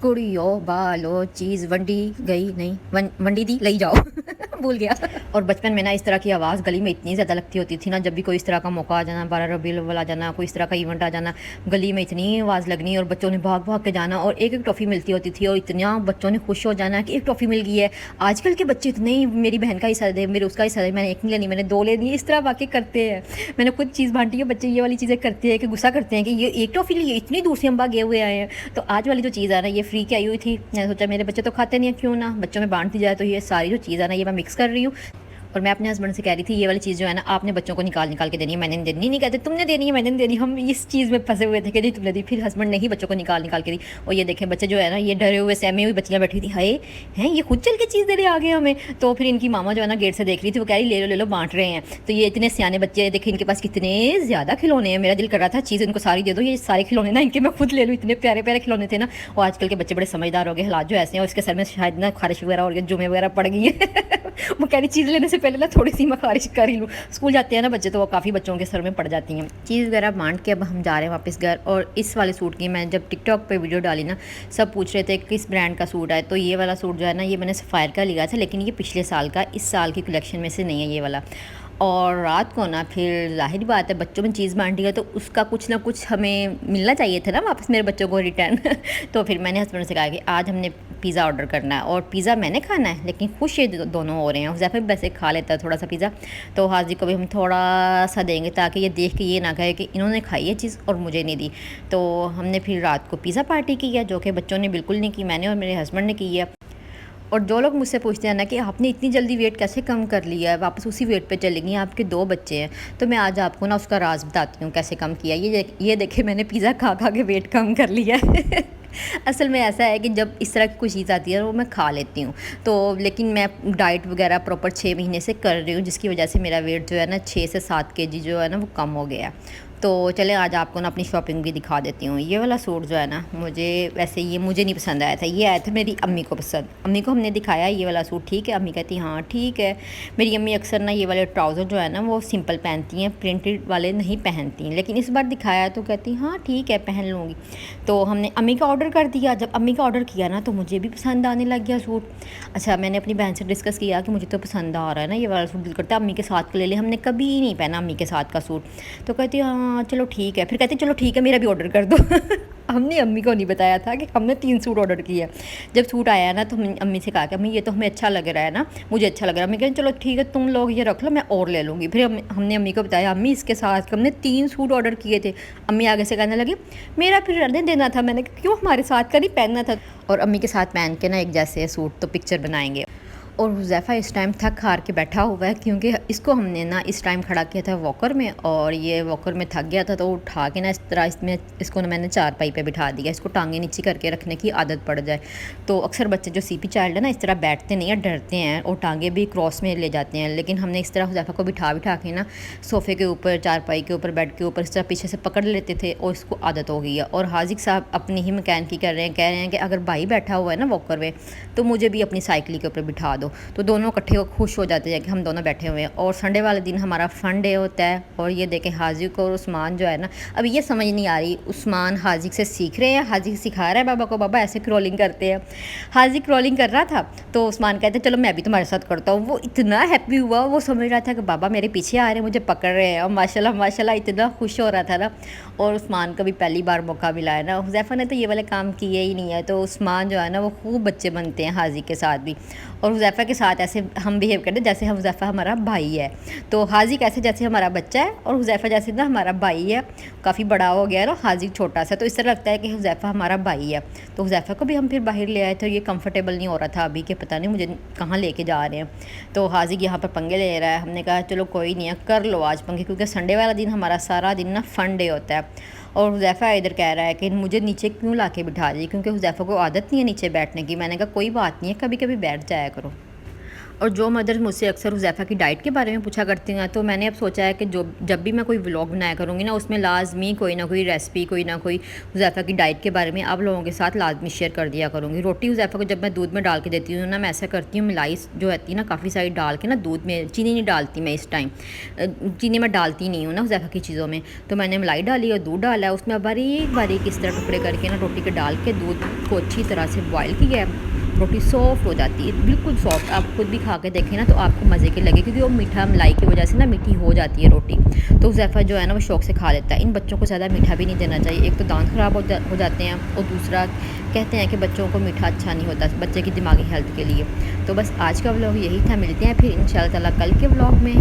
कुड़ियो बालो चीज़ वंडी गई नहीं वंडी दी लई जाओ भूल गया। और बचपन में ना इस तरह की आवाज़ गली में इतनी ज़्यादा लगती होती थी ना, जब भी कोई इस तरह का मौका आ जाना, 12 रबीउल अव्वल आ जाना, कोई इस तरह का इवेंट आ जाना, गली में इतनी आवाज़ लगनी और बच्चों ने भाग भाग के जाना और एक एक टॉफ़ी मिलती होती थी और इतना बच्चों ने खुश हो जाना कि एक टॉफ़ी मिल गई है। आजकल के बच्चे इतने ही, मेरी बहन का हिस्सा दे, मेरे उसका हिस्सा दे, मैंने एक नहीं लेनी, मैंने 2 ले दी, इस तरह वाकई करते हैं। मैंने खुद चीज़ बांटी है, बच्चे ये वाली चीज़ें करते हैं कि गुस्सा करते हैं कि ये एक टॉफ़ी लिए इतनी दूर से हम भागे हुए आए हैं। तो आज वाली जो चीज़ है ना, ये फ्री की आई हुई थी। मैंने सोचा मेरे बच्चे तो खाते नहीं है, क्यों ना बच्चों में बांट दी जाए। तो ये सारी जो चीज़ है ना, ये मैं मिक्स कर रही हूँ और मैं अपने हस्बैंड से कह रही थी ये वाली चीज़ जो है ना, आपने बच्चों को निकाल निकाल के देनी है, मैंने नहीं देनी। नहीं कहते तुमने देनी है, मैंने नहीं देनी। हम इस चीज़ में फंसे हुए थे कि नहीं तुमने दी। फिर हस्बैंड ने ही बच्चों को निकाल निकाल के दी और ये देखें बच्चे जो है ना, ये डरे हुए सहमे हुई बच्चियाँ बैठी थी, हाय हैं ये खुद चल के चीज़ देने आ गए हमें। तो फिर इनकी मामा जो है ना गेट से देख रही थी, वो कह रही ले लो बांट रहे हैं। तो ये इतने सियाने बच्चे देखे, इनके पास कितने ज़्यादा खिलौने हैं। मेरा दिल कर रहा था चीज़ इनको सारी दे दो, ये सारे खिलौने ना इनके मैं खुद ले लूँ, इतने प्यारे प्यारे खिलौने थे ना। और आजकल के बच्चे बड़े समझदार हो गए, हालात जो ऐसे हैं, और इसके सर में शायद ना खारिश वगैरह और जुमे वगैरह पड़ गई है वो कह रही चीज़ लेने से पहले ना थोड़ी सी मैं खारिश कर ही लूँ। स्कूल जाते हैं ना बच्चे, तो वो काफ़ी बच्चों के सर में पड़ जाती हैं चीज़ वगैरह बांट के। अब हम जा रहे हैं वापस घर। और इस वाले सूट की मैं जब टिकटॉक पे वीडियो डाली ना, सब पूछ रहे थे किस ब्रांड का सूट है। तो ये वाला सूट जो है ना, ये मैंने सफ़ायर का लिया था, लेकिन ये पिछले साल का, इस साल की कलेक्शन में से नहीं है ये वाला। और रात को ना फिर ज़ाहिर बात है बच्चों में चीज़ बांटी है, तो उसका कुछ ना कुछ हमें मिलना चाहिए था ना वापस मेरे बच्चों को रिटर्न तो फिर मैंने हस्बैंड से कहा कि आज हमने पिज़्ज़ा ऑर्डर करना है और पिज़्ज़ा मैंने खाना है, लेकिन खुश ये दोनों हो रहे हैं। हुज़ैफा भी वैसे खा लेता है थोड़ा सा पिज़्ज़ा, तो हाजी को भी हम थोड़ा सा देंगे ताकि ये देख के ये ना कहे कि इन्होंने खाई है चीज़ और मुझे नहीं दी। तो हमने फिर रात को पिज़्ज़ा पार्टी की है, जो कि बच्चों ने बिल्कुल नहीं की, मैंने और मेरे हस्बैंड ने की है। और जो लोग मुझसे पूछते हैं ना कि आपने इतनी जल्दी वेट कैसे कम कर लिया है, वापस उसी वेट पे चली गई हैं, आपके 2 बच्चे हैं। तो मैं आज आपको ना उसका राज बताती हूँ कैसे कम किया। ये देखिए मैंने पिज़्ज़ा खा खा के वेट कम कर लिया है असल में ऐसा है कि जब इस तरह की कोई चीज़ आती है वो मैं खा लेती हूँ, तो लेकिन मैं डाइट वगैरह प्रॉपर 6 महीने से कर रही हूँ, जिसकी वजह से मेरा वेट जो है ना 6 से 7 केजी जो है ना वो कम हो गया। तो चले आज आपको ना अपनी शॉपिंग भी दिखा देती हूँ। ये वाला सूट जो है ना, मुझे वैसे ये मुझे नहीं पसंद आया था, ये आया था मेरी अम्मी को पसंद। अम्मी को हमने दिखाया ये वाला सूट ठीक है, अम्मी कहती हाँ ठीक है। मेरी अम्मी अक्सर ना ये वाले ट्राउज़र जो है ना वो सिंपल पहनती हैं, प्रिंटेड वाले नहीं पहनती हैं, लेकिन इस बार दिखाया तो कहती हाँ ठीक है पहन लूँगी। तो हमने अम्मी का ऑर्डर कर दिया। जब अम्मी का ऑर्डर किया ना तो मुझे भी पसंद आने लग गया सूट। अच्छा मैंने अपनी बहन से डिस्कस किया कि मुझे तो पसंद आ रहा है ना ये वाला सूट, दिल करता है अम्मी के साथ का ले ले, हमने कभी नहीं पहना अम्मी के साथ का सूट। तो कहती हाँ चलो ठीक है, फिर कहती चलो ठीक है मेरा भी ऑर्डर कर दो हमने अम्मी को नहीं बताया था कि हमने 3 सूट ऑर्डर किए। जब सूट आया ना तो हमने अम्मी से कहा कि अम्मी ये तो हमें अच्छा लग रहा है ना, मुझे अच्छा लग रहा है। अम्मी कहती चलो ठीक है तुम लोग ये रख लो, मैं और ले लूँगी। फिर हमने अम्मी को बताया अम्मी इसके साथ हमने 3 सूट ऑर्डर किए थे। अम्मी आगे से कहने लगी मेरा फिर रहने देना था। मैंने कहा क्यों, हमारे साथ का नहीं पहनना था। और अम्मी के साथ पहन के ना एक जैसे सूट तो पिक्चर बनाएंगे। और हुज़ैफा इस टाइम थक हार के बैठा हुआ है, क्योंकि इसको हमने ना इस टाइम खड़ा किया था वॉकर में, और ये वॉकर में थक गया था तो उठा के ना इस तरह इसमें इसको ना मैंने चारपाई पे बिठा दिया, इसको टांगे नीचे करके रखने की आदत पड़ जाए। तो अक्सर बच्चे जो सीपी चाइल्ड है ना इस तरह बैठते नहीं है, डरते हैं और टांगे भी क्रॉस में ले जाते हैं, लेकिन हमने इस तरह हुज़ैफा को बिठा के ना सोफ़े के ऊपर, चारपाई के ऊपर, बेड के ऊपर इस तरह पीछे से पकड़ लेते थे और इसको आदत हो गई है। और हाजिक साहब अपनी ही मैकेनिकी कर रहे हैं, कह रहे हैं कि अगर भाई बैठा हुआ है ना वॉकर में तो मुझे भी अपनी साइकिल के ऊपर बिठा दो। तो दोनों इकट्ठे खुश हो जाते हैं कि हम दोनों बैठे हुए हैं। और संडे वाले दिन हमारा फ़न डे होता है। और ये देखें हाजिक और उस्मान जो है ना, अभी ये समझ नहीं आ रही, उस्मान हाजिक से सीख रहे हैं, हाजिक सिखा रहा है बाबा को, बाबा ऐसे क्रॉलिंग करते हैं। हाजिक क्रॉलिंग कर रहा था तो उस्मान कहते चलो मैं भी तुम्हारे साथ करता हूँ। वो इतना हैप्पी हुआ, वो समझ रहा था कि बाबा मेरे पीछे आ रहे हैं, मुझे पकड़ रहे हैं, और माशाल्लाह माशाल्लाह इतना खुश हो रहा था ना। और उस्मान को भी पहली बार मौका मिला है ना, हुज़ैफा ने तो ये वाले काम किए ही नहीं है, तो उस्मान जो है ना वो खूब बच्चे बनते हैं हाजिक के साथ भी। और हुज़ैफा के साथ ऐसे हम बिहेव करते हैं जैसे हम हुज़ैफा हमारा भाई है। तो हाजिक ऐसे जैसे हमारा बच्चा है और हुज़ैफा जैसे ना हमारा भाई है। काफ़ी बड़ा हो गया है ना, हाजिक छोटा सा, तो इस तरह लगता है कि हुज़ैफा हमारा भाई है। तो हुज़ैफा को भी हम फिर बाहर ले आए थे, ये कंफर्टेबल नहीं हो रहा था अभी के, पता नहीं मुझे कहाँ लेके जा रहे हैं। तो हाजिक यहाँ पर पंगे ले रहा है, हमने कहा चलो कोई नहीं है कर लो आज पंगे, क्योंकि संडे वाला दिन हमारा सारा दिन ना फ़न डे होता है। और हुज़ैफा इधर कह रहा है कि मुझे नीचे क्यों ला के बिठा दी, क्योंकि हुज़ैफा को आदत नहीं है नीचे बैठने की। मैंने कहा कोई बात नहीं है, कभी कभी बैठ जाया करो। और जो मदर मुझसे अक्सर हुज़ैफ़ा की डाइट के बारे में पूछा करती हैं, तो मैंने अब सोचा है कि जब भी मैं कोई व्लॉग बनाया करूँगी ना, उसमें लाज़मी कोई ना कोई रेसिपी, कोई ना कोई हुज़ैफ़ा की डाइट के बारे में आप लोगों के साथ लाज़मी शेयर कर दिया करूँगी। रोटी हुज़ैफ़ा को जब मैं दूध में डाल के देती हूँ ना, मैं ऐसा करती हूँ, मलाई जो रहती है ना काफ़ी सारी डाल के ना दूध में, चीनी नहीं डालती मैं इस टाइम, चीनी मैं डालती नहीं हूँ ना हुज़ैफ़ा की चीज़ों में। तो मैंने मलाई डाली और दूध डाला, उसमें बारीक बारीक इस तरह टुकड़े करके ना रोटी के डाल के दूध को अच्छी तरह से बॉयल किया है। रोटी सॉफ्ट हो जाती है, बिल्कुल सॉफ्ट। आप खुद भी खा के देखें ना तो आपको मज़े की लगे, क्योंकि वो मीठा मलाई की वजह से ना मीठी हो जाती है रोटी। तो हुज़ैफ़ा जो है ना वो शौक़ से खा लेता है। इन बच्चों को ज़्यादा मीठा भी नहीं देना चाहिए, एक तो दांत ख़राब हो जाते हैं, और दूसरा कहते हैं कि बच्चों को मीठा अच्छा नहीं होता बच्चे की दिमागी हेल्थ के लिए। तो बस आज का व्लॉग यही था, मिलते हैं फिर इंशाअल्लाह ताला कल के व्लॉग में।